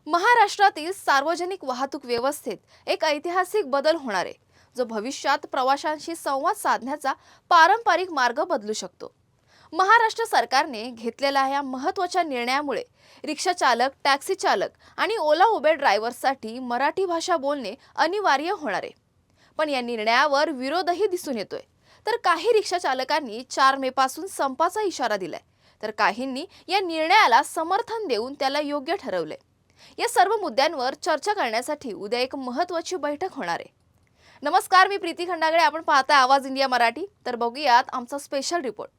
महाराष्ट्रातील सार्वजनिक वाहतूक व्यवस्थेत एक ऐतिहासिक बदल होणार आहे, जो भविष्यात प्रवाशांशी संवाद साधण्याचा पारंपरिक मार्ग बदलू शकतो। महाराष्ट्र सरकारने घेतलेल्या या महत्त्वाच्या निर्णयामुळे रिक्षा चालक, टॅक्सी चालक आणि ओला उबेर ड्रायव्हर्ससाठी मराठी भाषा बोलणे अनिवार्य होणार आहे। पण या निर्णयावर विरोधही दिसून येतोय। तर काही रिक्षा चालकांनी 4 मे पासून संपाचा इशारा दिलाय, तर काहींनी या निर्णयाला समर्थन देऊन त्याला योग्य ठरवले। या सर्व मुद्द्यांवर चर्चा करण्यासाठी उद्या एक महत्त्वाची बैठक होणार आहे। नमस्कार, मी प्रीती खंडागळे, आपण पाहताय आवाज इंडिया मराठी। तर बघूयात आमचा स्पेशल रिपोर्ट।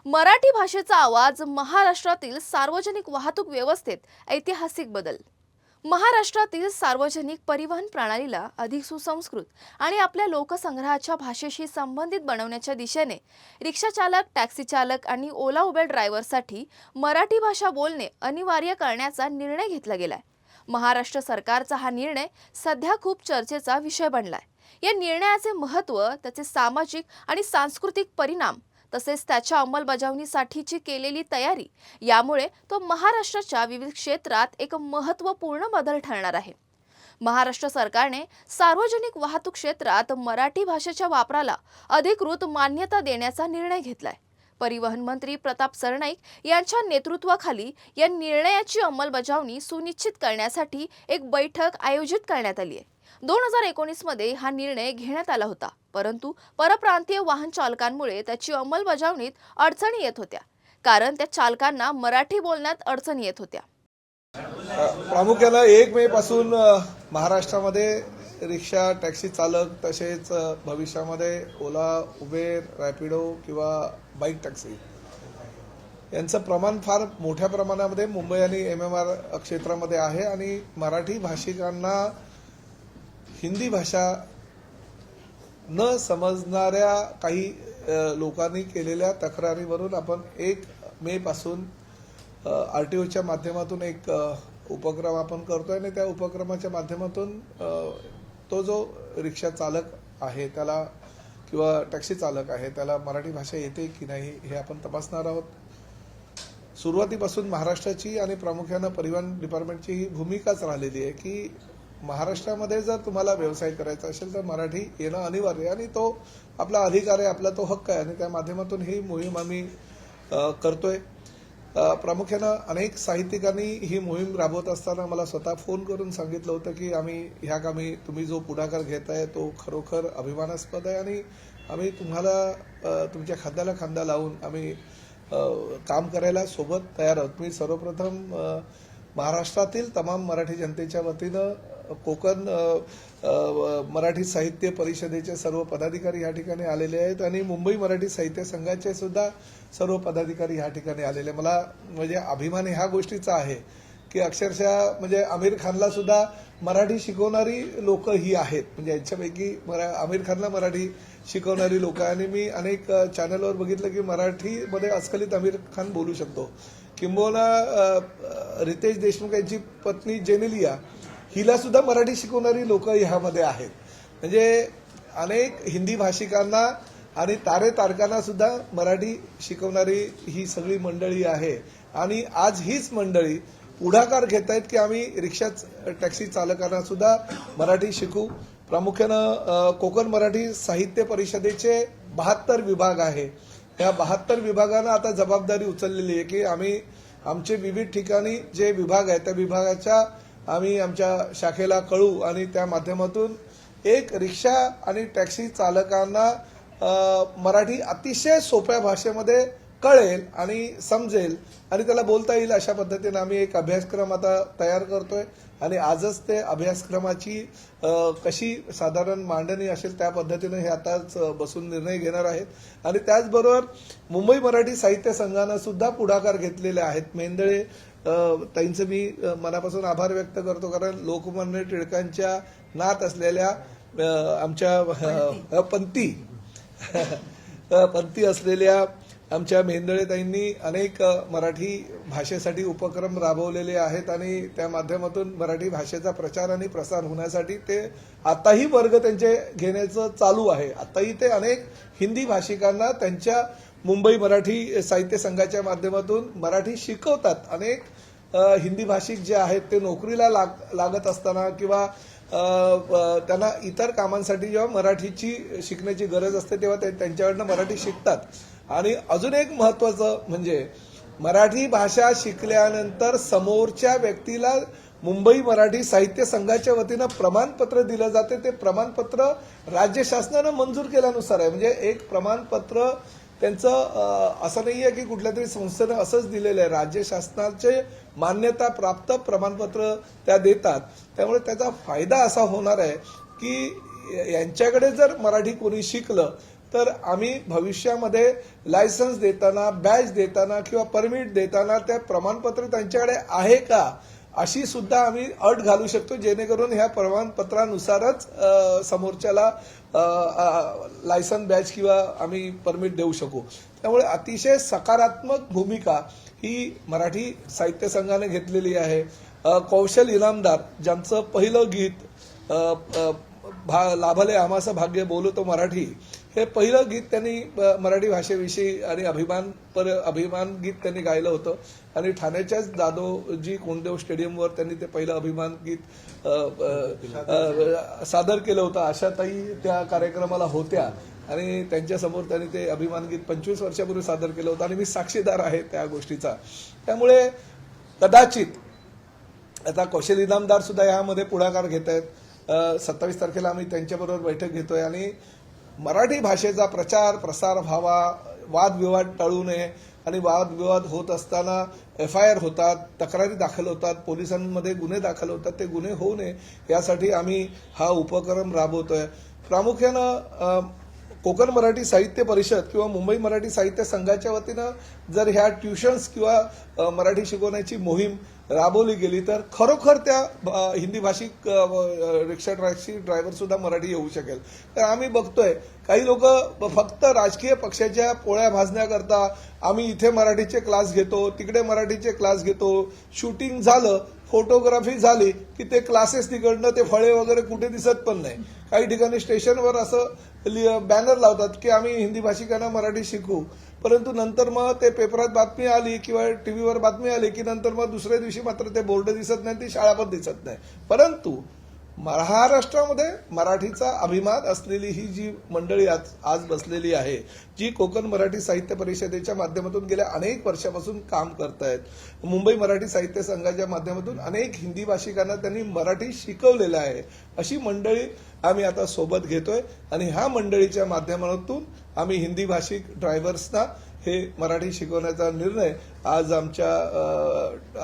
मराठी भाषेचा आवाज, महाराष्ट्रातील सार्वजनिक वाहतूक व्यवस्थेत ऐतिहासिक बदल। महाराष्ट्रातील सार्वजनिक परिवहन प्रणालीला अधिक सुसंस्कृत आणि आपल्या लोकसंग्रहाच्या भाषेशी संबंधित बनवण्याच्या दिशेने रिक्षा चालक, टॅक्सी चालक आणि ओला उबेर ड्रायव्हरसाठी मराठी भाषा बोलणे अनिवार्य करण्याचा निर्णय घेतला गेलाय। महाराष्ट्र सरकारचा हा निर्णय सध्या खूप चर्चेचा विषय बनलाय। या निर्णयाचे महत्त्व, त्याचे सामाजिक आणि सांस्कृतिक परिणाम, तसेच त्याच्या अंमलबजावणीसाठीची केलेली तयारी, यामुळे तो महाराष्ट्राच्या विविध क्षेत्रात एक महत्त्वपूर्ण बदल ठरणार आहे। महाराष्ट्र सरकारने सार्वजनिक वाहतूक क्षेत्रात मराठी भाषेच्या वापराला अधिकृत मान्यता देण्याचा निर्णय घेतलाय। परिवहन मंत्री प्रताप सरनाईक यांच्या नेतृत्वाखाली या निर्णयाची अंमलबजावणी सुनिश्चित करण्यासाठी एक बैठक आयोजित करण्यात आली आहे। 2019 मध्ये हा निर्णय घेण्यात आला होता, परंतु परप्रांतीय वाहन चालकांमुळे त्याची अंमलबजावणीत अडचणी येत होत्या, कारण त्या चालकांना मराठी बोलण्यात अडचणी येत होत्या। प्रामुख्याने 1 मे पासून महाराष्ट्रामध्ये रिक्षा, टॅक्सी चालक, तसेच भविष्यामध्ये ओला, उबेर, रॅपिडो किंवा बाईक टॅक्सी यांचं प्रमाण फार मोठ्या प्रमाणामध्ये मुंबई आणि MMR क्षेत्रामध्ये आहे। आणि मराठी भाषिकांना हिंदी भाषा न समजणाऱ्या काही लोकांनी केलेल्या तक्रारीवरून आपण 1 मे पासून RTOच्या माध्यमातून एक उपक्रम आपण करतोय आणि त्या उपक्रमाच्या माध्यमातून तो जो रिक्षा चालक आहे त्याला किंवा टॅक्सी चालक आहे त्याला मराठी भाषा येते की नाही हे आपण तपासणार आहोत। सुरुवातीपासून महाराष्ट्राची आणि प्रामुख्याने परिवहन डिपार्टमेंटची ही भूमिकाच राहिलेली आहे की महाराष्ट्रामध्ये जर तुम्हाला व्यवसाय करायचा असेल तर मराठी येणं अनिवार्य आहे आणि तो आपला अधिकार आहे, आपला तो हक्क आहे। आणि त्या माध्यमातून ही मोहीम आम्ही करतोय। प्रामुख्यानं अनेक साहित्यिकांनी ही मोहीम राबवत असताना मला स्वतः फोन करून सांगितलं होतं की ह्या कामी तुम्ही जो पुढाकार घेताय तो खरोखर अभिमानास्पद आहे आणि आम्ही तुम्हाला तुमच्या खांद्याला खांदा लावून आम्ही काम करायला सोबत तयार आहोत। मी सर्वप्रथम महाराष्ट्रातील तमाम मराठी जनतेच्या वतीनं कोकण मराठी साहित्य परिषदेचे सर्व पदाधिकारी या ठिकाणी आलेले आहेत आणि मुंबई मराठी साहित्य संघाचे सुद्धा सर्व पदाधिकारी या ठिकाणी आलेले। मला म्हणजे अभिमान ह्या गोष्टीचा आहे की अक्षरशः म्हणजे आमिर खानला सुद्धा मराठी शिकवणारी लोक ही आहेत, म्हणजे यांच्यापैकी आमिर खानला मराठी शिकवणारी लोक। आणि मी अनेक चॅनलवर बघितलं की मराठीमध्ये अस्खलित आमिर खान बोलू शकतो, किंबहुना रितेश देशमुख यांची पत्नी जेनेलिया हिला सुद्धा मराठी शिकवणारी लोक ह्यामध्ये आहेत। म्हणजे अनेक हिंदी भाषिकांना आणि तारे तारकांना सुद्धा मराठी शिकवणारी ही सगळी मंडळी आहे। आणि आज हीच मंडळी पुढाकार घेत आहेत की आम्ही रिक्षा, टॅक्सी चालकांना सुद्धा मराठी शिकू। प्रामुख्यानं कोकण मराठी साहित्य परिषदेचे 72 विभाग आहे। या 72 विभागांना आता जबाबदारी उचललेली आहे की आम्ही आमचे विविध ठिकाणी जे विभाग आहेत त्या विभागाच्या आम्ही आमच्या शाखेला कळू आणि त्या माध्यमातून एक रिक्षा आणि टॅक्सी चालकांना मराठी अतिशय सोप्या भाषेमध्ये कळेल आणि समजेल आणि त्याला बोलता येईल अशा पद्धतीने आम्ही एक अभ्यासक्रम आता तयार करतोय। आणि आजच ते अभ्यासक्रमाची कशी साधारण मांडणी असेल त्या पद्धतीने हे आताच बसून निर्णय घेणार आहेत। आणि त्याचबरोबर मुंबई मराठी साहित्य संघानं सुद्धा पुढाकार घेतलेले आहेत। मेंदळे ताईंचे मी मनापासून आभार व्यक्त करतो, कारण लोकमान्य टिळकांच्या नात असलेल्या आमच्या पंथी असलेल्या आमच्या मेंदळे ताईंनी अनेक मराठी भाषेसाठी उपक्रम राबवलेले आहेत आणि त्या माध्यमातून मराठी भाषेचा प्रचार आणि प्रसार होण्यासाठी ते आताही वर्ग त्यांचे घेण्याचं चालू आहे। आताही ते अनेक हिंदी भाषिकांना त्यांच्या मुंबई मराठी साहित्य संघाच्या माध्यमातून मराठी शिकवतात। अनेक हिंदी भाषिक जे आहेत ते नोकरीला लागत असताना किंवा त्यांना इतर कामांसाठी जेव्हा मराठीची शिकण्याची गरज असते तेव्हा ते त्यांच्याकडनं मराठी शिकतात. आणि अजून एक महत्त्वाचं म्हणजे मराठी भाषा शिकल्यानंतर समोरच्या व्यक्तीला मुंबई मराठी साहित्य संघाच्या वतीनं प्रमाणपत्र दिलं जाते. ते प्रमाणपत्र राज्य शासनानं मंजूर केल्यानुसार आहे. म्हणजे एक प्रमाणपत्र त्यांचं असं नाही आहे की कुठल्या तरी संस्थेनं असंच दिलेलं आहे. राज्य शासनाचे मान्यता प्राप्त प्रमाणपत्र त्या देतात. त्यामुळे त्याचा फायदा असा होणार आहे की यांच्याकडे जर मराठी कोणी शिकलं तर आम्ही भविष्यामध्ये लायसन्स देताना, बॅच देताना किंवा परमिट देताना त्या प्रमाणपत्र त्यांच्याकडे आहे का अशी सुद्धा आम्ही अट घालू शकतो, जेणेकरून ह्या प्रमाणपत्रानुसारच समोरच्याला लायसन, बॅच किंवा आम्ही परमिट देऊ शकू. त्यामुळे अतिशय सकारात्मक भूमिका ही मराठी साहित्य संघाने घेतलेली आहे. कौशल इनामदार ज्यांचं पहिलं गीत लाभले आम्हाचं भाग्य बोलतो मराठी हे पहिलं गीत त्यांनी मराठी भाषेविषयी आणि अभिमान गीत त्यांनी गायलं होतं. आणि ठाण्याच्याच दादोजी कोंडदेव स्टेडियमवर त्यांनी ते पहिलं अभिमान गीत सादर केलं होतं. आशाताई त्या कार्यक्रमाला होत्या आणि त्यांच्यासमोर त्यांनी ते अभिमान गीत 25 वर्षापूर्वी सादर केलं होतं आणि मी साक्षीदार आहे त्या गोष्टीचा. त्यामुळे कदाचित आता कौशल इनामदार सुद्धा यामध्ये पुढाकार घेत आहेत. 27 तारखेला आम्ही त्यांच्याबरोबर बैठक घेतोय आणि मराठी भाषेचा प्रचार प्रसार व्हावा, वादविवाद टाळू नये. आणि वादविवाद होत असताना FIR होतात, तक्रारी दाखल होतात, पोलिसांमध्ये गुन्हे दाखल होतात, ते गुन्हे होऊ नये यासाठी आम्ही हा उपक्रम राबवतोय. प्रामुख्यानं कोकण मराठी साहित्य परिषद किंवा मुंबई मराठी साहित्य संघाच्या वतीनं जर ह्या ट्युशन्स किंवा मराठी शिकवण्याची मोहीम राबवली गेली तर खरोखर त्या हिंदी भाषिक रिक्षा टॅक्सी ड्रायव्हर सुद्धा मराठी येऊ शकेल. तर आम्ही बघतोय काही लोक फक्त राजकीय पक्षाच्या पोळ्या भाजण्याकरता आम्ही इथे मराठीचे क्लास घेतो, तिकडे मराठीचे क्लास घेतो, शूटिंग झालं, फोटोग्राफी झाली की ते क्लासेस तिकडनं ते फळे वगैरे कुठे दिसत पण नाही. काही ठिकाणी स्टेशनवर असं बॅनर लावतात की आम्ही हिंदी भाषिकांना मराठी शिकवू, परंतु नंतर मग ते पेपरात बातमी आली किंवा टीव्हीवर बातमी आली की नंतर मग दुसऱ्या दिवशी मात्र ते बोर्ड दिसत नाही, ती शाळा पण दिसत नाही. परंतु महाराष्ट्रामध्ये मराठीचा अभिमान असलेली ही जी मंडळी आज बसलेली आहे, जी कोकण मराठी साहित्य परिषदेच्या माध्यमातून गेल्या अनेक वर्षापासून काम करतायत, मुंबई मराठी साहित्य संघाच्या माध्यमातून अनेक हिंदी भाषिकांना त्यांनी मराठी शिकवलेलं आहे, अशी मंडळी आम्ही आता सोबत घेतोय. आणि ह्या मंडळीच्या माध्यमातून आम्ही हिंदी भाषिक ड्रायव्हर्सना हे मराठी शिकवण्याचा निर्णय आज आमच्या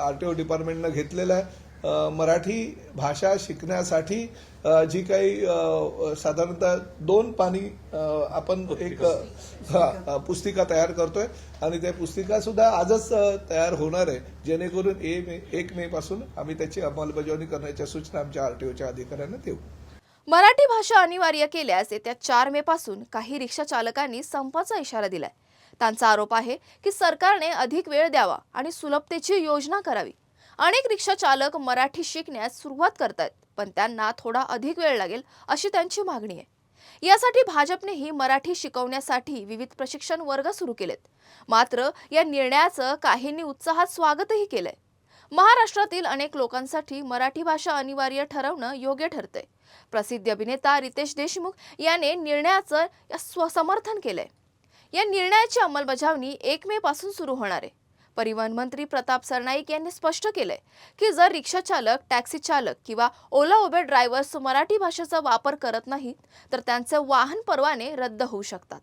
RTO डिपार्टमेंटनं घेतलेला आहे. मराठी भाषा शिकण्यासाठी जी काही साधारणतः 2 पानी आपण एक पुस्तिका तयार करतोय आणि त्या पुस्तिका सुद्धा आजच तयार होणार आहे, जेणेकरून 1 मे पासून आम्ही त्याची अंमलबजावणी करण्याच्या सूचना आमच्या RTOच्या अधिकाऱ्यांना देऊ. मराठी भाषा अनिवार्य केल्यास येत्या 4 मे पासून काही रिक्षा चालकांनी संपाचा इशारा दिलाय. त्यांचा आरोप आहे की सरकारने अधिक वेळ द्यावा आणि सुलभतेची योजना करावी. अनेक रिक्षा चालक मराठी शिकण्यास सुरुवात करतात, पण त्यांना थोडा अधिक वेळ लागेल अशी त्यांची मागणी आहे. यासाठी भाजपनेही मराठी शिकवण्यासाठी विविध प्रशिक्षण वर्ग सुरू केलेत. मात्र या निर्णयाचं काहींनी उत्साहात स्वागतही केलंय. महाराष्ट्रातील अनेक लोकांसाठी मराठी भाषा अनिवार्य ठरवणं योग्य ठरतंय. प्रसिद्ध अभिनेता रितेश देशमुख याने निर्णयाचं समर्थन केलंय. या निर्णयाची अंमलबजावणी 1 मे पासून सुरू होणार आहे. परिवहन मंत्री प्रताप सरनाईक यांनी स्पष्ट केलंय की जर रिक्षा चालक, टॅक्सी चालक किंवा ओला उबेर ड्रायव्हर्स मराठी भाषेचा वापर करत नाहीत तर त्यांचे वाहन परवाने रद्द होऊ शकतात.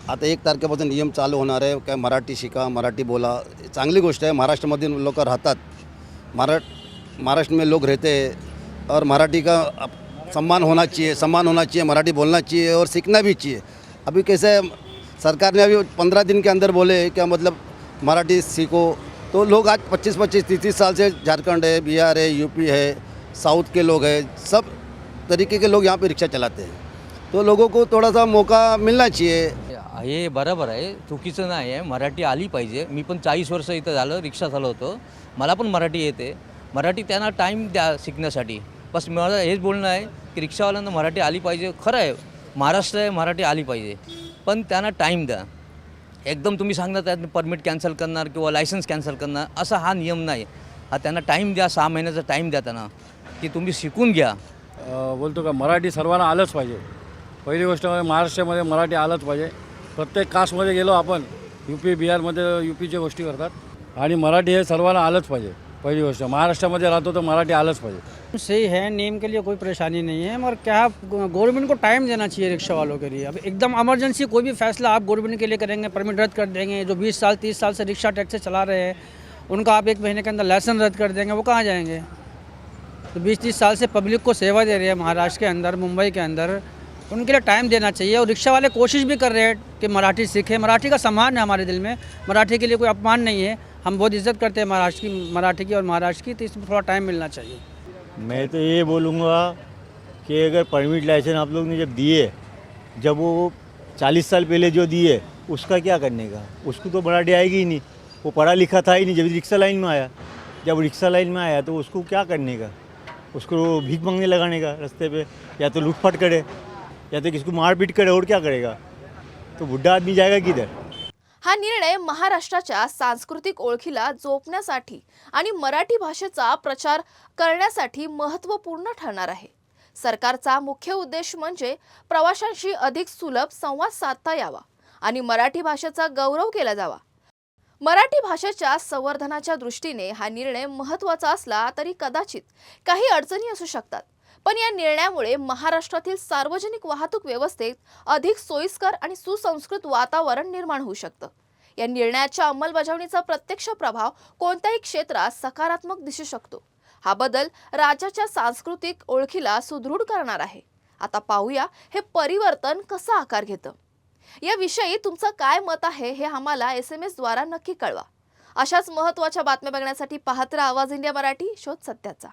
आता 1 तारखेपासून नियम चालू होणार आहे. काय मराठी शिका, मराठी बोला, चांगली गोष्ट आहे. महाराष्ट्रामधील लोक राहतात, महाराष्ट्र में लोग रहते हैं और मराठी का सम्मान होना चाहिए, मराठी बोलना चाहिए और सीखना भी चाहिए. अभी कैसे सरकार ने अभी 15 दिन के अंदर बोले क्या मतलब मराठी सीखो, तो लोग आज 25-25, 30 साल से झारखंड है, बिहार है, यूपी है, साउथ के लोग हैं, सब तरीके के लोग यहाँ पे रिक्शा चलाते हैं. तो लोगों को थोड़ा सा मौका मिलना चाहिए. हे बरोबर आहे, चुकीचं नाही आहे. मराठी आली पाहिजे. मी पण 40 वर्ष इथं झालं, रिक्षा चालवतो, मला पण मराठी येते. मराठी त्यांना टाईम द्या शिकण्यासाठी. बस मला हेच बोलणं आहे की रिक्षावाल्यांना मराठी आली पाहिजे. खरं आहे, महाराष्ट्र आहे, मराठी आली पाहिजे, पण त्यांना टाईम द्या. एकदम तुम्ही सांगता त्यात परमिट कॅन्सल करणार किंवा लायसन्स कॅन्सल करणार असा हा नियम नाही. हा त्यांना टाईम द्या, 6 महिन्याचा टाईम द्या त्यांना, की तुम्ही शिकून घ्या. बोलतो का मराठी सर्वांना आलंच पाहिजे. पहिली गोष्ट म्हणजे महाराष्ट्रामध्ये मराठी आलंच पाहिजे. प्रत्येक कास्टमध्ये गेलो आपण, UP बिहारमध्ये UPच्या गोष्टी करतात आणि मराठी हे सर्वांना आलंच पाहिजे. पहिली गोष्ट महाराष्ट्रामध्ये राहतो तर मराठी आलंच पाहिजे. सही है, नेम के लिए कोई परेशानी नहीं है, मगर क्या गवर्नमेंट को टाइम देना चाहिए रिक्शा वालों के लिए. अब एकदम इमरजेंसी कोई भी फैसला आप गवर्नमेंट के लिए करेंगे, परमिट रद्द कर देंगे. जो 20 साल 30 साल से रिक्शा टैक्सी चला रहे हैं उनका आप 1 महीने के अंदर लाइसेंस रद्द कर देंगे, वो कहाँ जाएंगे. तो 20-30 साल से पब्लिक को सेवा दे रही है महाराष्ट्र के अंदर, मुंबई के अंदर, उनके लिए टाइम देना चाहिए. और रिक्शा वाले कोशिश भी कर रहे हैं कि मराठी सीखें. मराठी का सम्मान है हमारे दिल में, मराठी के लिए कोई अपमान नहीं है. हम बहुत इज्जत करते हैं मराठी की और महाराष्ट्र की, तो इसमें थोड़ा टाइम मिलना चाहिए. मैं तो ये बोलूँगा कि अगर परमिट लाइसेंस आप लोग ने जब दिए, जब वो 40 साल पहले जो दिए उसका क्या करने का, उसको तो मराठी आएगी ही नहीं. वो पढ़ा लिखा था ही नहीं जब रिक्शा लाइन में आया. जब रिक्शा लाइन में आया तो उसको क्या करने का, उसको भीख मांगने लगाने का रास्ते पे, या तो लूटपाट करे या तो किसको मारपीट करे, और क्या करेगा. तो बुढ़ा आदमी जाएगा किधर. हा निर्णय महाराष्ट्राच्या सांस्कृतिक ओळखीला जोपण्यासाठी आणि मराठी भाषेचा प्रचार करण्यासाठी महत्त्वपूर्ण ठरणार आहे. सरकारचा मुख्य उद्देश म्हणजे प्रवाशांशी अधिक सुलभ संवाद साधता यावा आणि मराठी भाषेचा गौरव केला जावा. मराठी भाषेच्या संवर्धनाच्या दृष्टीने हा निर्णय महत्त्वाचा असला तरी कदाचित काही अडचणी असू शकतात. पण या निर्णयामुळे महाराष्ट्रातील सार्वजनिक वाहतूक व्यवस्थेत अधिक सोयीस्कर आणि सुसंस्कृत वातावरण निर्माण होऊ शकतं. या निर्णयाच्या अंमलबजावणीचा प्रत्यक्ष प्रभाव कोणत्याही क्षेत्रात सकारात्मक दिसू शकतो. हा बदल राज्याच्या सांस्कृतिक ओळखीला सुदृढ करणार आहे. आता पाहूया हे परिवर्तन कसं आकार घेतं. याविषयी तुमचं काय मत आहे हे आम्हाला SMS द्वारा नक्की कळवा. अशाच महत्त्वाच्या बातम्या बघण्यासाठी पाहत रहा आवाज इंडिया मराठी, शोध सत्याचा.